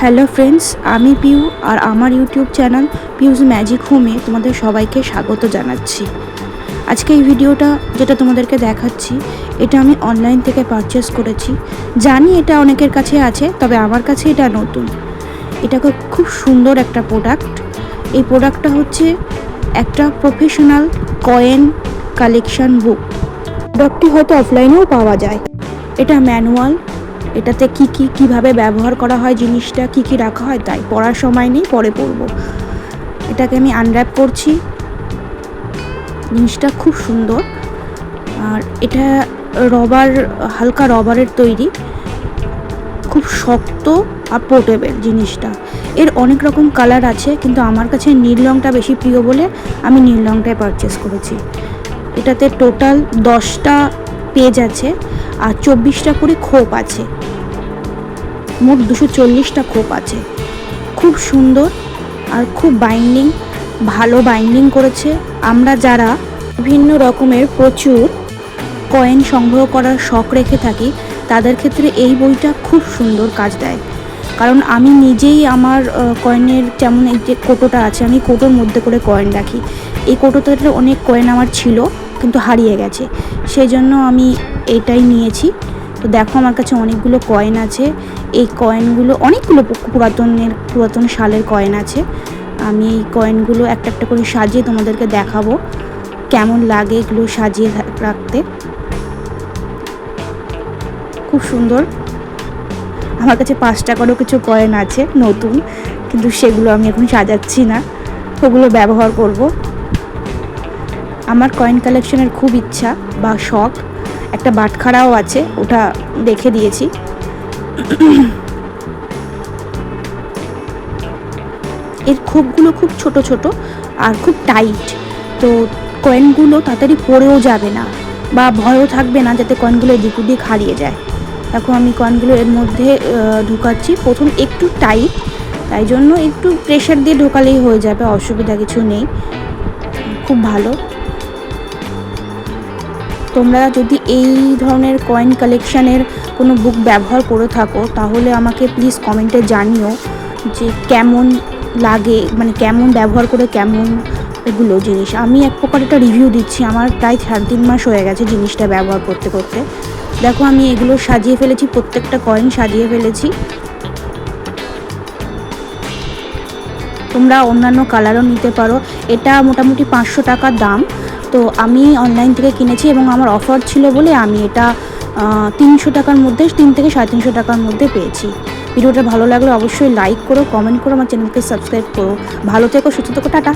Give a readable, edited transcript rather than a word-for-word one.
Hello friends, আমি পিউ আর আমার YouTube channel Piu's magic হোমে তোমাদের সবাইকে স্বাগত জানাচ্ছি। আজকে এই ভিডিওটা যেটা তোমাদেরকে দেখাচ্ছি, এটা আমি অনলাইন থেকে পারচেস করেছি। জানি এটা অনেকের কাছে আছে, তবে আমার কাছে এটা নতুন। এটা খুব সুন্দর একটা প্রোডাক্ট। এই প্রোডাক্টটা হচ্ছে একটা প্রফেশনাল কয়েন কালেকশন বুক। প্রোডাক্টটি হয়তো অফলাইনেও পাওয়া যায়। এটা ম্যানুয়াল, এটাতে কিভাবে ব্যবহার করা হয়, জিনিসটা কি রাখা হয়, তাই পড়ার সময় নেই, পরে পড়ব। এটাকে আমি আনর্যাপ করছি। জিনিসটা খুব সুন্দর, আর এটা হালকা রবারের তৈরি, খুব শক্ত আর পোর্টেবল জিনিসটা। এর অনেক রকম কালার আছে, কিন্তু আমার কাছে নীল রঙটা বেশি প্রিয় বলে আমি নীল রঙটাই পারচেস করেছি। এটাতে টোটাল 10টা পেজ আছে আর 24টা করে খোপ আছে, মোট 240টা খোপ আছে। খুব সুন্দর আর খুব ভালো বাইন্ডিং করেছে। আমরা যারা বিভিন্ন রকমের প্রচুর কয়েন সংগ্রহ করার শখ রেখে থাকি, তাদের ক্ষেত্রে এই বইটা খুব সুন্দর কাজ দেয়। কারণ আমি নিজেই আমার কয়েনের, যেমন এই যে কোটোটা আছে, আমি কোটোর মধ্যে করে কয়েন রাখি। এই কোটোতে অনেক কয়েন আমার ছিল, কিন্তু হারিয়ে গেছে, সেই জন্য আমি এইটাই নিয়েছি। তো দেখো, আমার কাছে অনেকগুলো কয়েন আছে। এই কয়েনগুলো অনেকগুলো পুরাতন সালের কয়েন আছে। আমি এই কয়েনগুলো একটা একটা করে সাজিয়ে তোমাদেরকে দেখাবো কেমন লাগে এগুলো সাজিয়ে রাখতে। খুব সুন্দর। আমার কাছে 5 টাকারও কিছু কয়েন আছে নতুন, কিন্তু সেগুলো আমি এখন সাজাচ্ছি না, ওগুলো ব্যবহার করব। আমার কয়েন কালেকশনের খুব ইচ্ছা বা শখ। একটা বাটখারাও আছে, ওটা রেখে দিয়েছি। এর খোপগুলো খুব ছোট ছোট আর খুব টাইট, তো কয়েনগুলো তাড়াতাড়ি পড়েও যাবে না বা ভয়ও থাকবে না যাতে কয়েনগুলো এদিক ওদিক হারিয়ে যায়। এখন আমি কয়েনগুলো এর মধ্যে ঢুকাচ্ছি। প্রথম একটু টাইট, তাই জন্য একটু প্রেশার দিয়ে ঢোকালেই হয়ে যাবে, অসুবিধা কিছু নেই। খুব ভালো। তোমরা যদি এই ধরনের কয়েন কালেকশানের কোনো বুক ব্যবহার করে থাকো, তাহলে আমাকে প্লিজ কমেন্টে জানিও যে কেমন লাগে, মানে কেমন ব্যবহার করে কেমন এগুলো জিনিস। আমি এক প্রকার একটা রিভিউ দিচ্ছি। আমার প্রায় 3.5 মাস হয়ে গেছে জিনিসটা ব্যবহার করতে করতে। দেখো, আমি এগুলো সাজিয়ে ফেলেছি, প্রত্যেকটা কয়েন সাজিয়ে ফেলেছি। তোমরা অন্যান্য কালারও নিতে পারো। এটা মোটামুটি 500 টাকার দাম। তো আমি অনলাইন থেকে কিনেছি এবং আমার অফার ছিল বলে আমি এটা 300 টাকার মধ্যে, 3 থেকে 350 টাকার মধ্যে পেয়েছি। ভিডিওটা ভালো লাগলে অবশ্যই লাইক করো, কমেন্ট করো, আমার চ্যানেলকে সাবস্ক্রাইব করো। ভালো থেকো, সুস্থ থেকো, টাটা।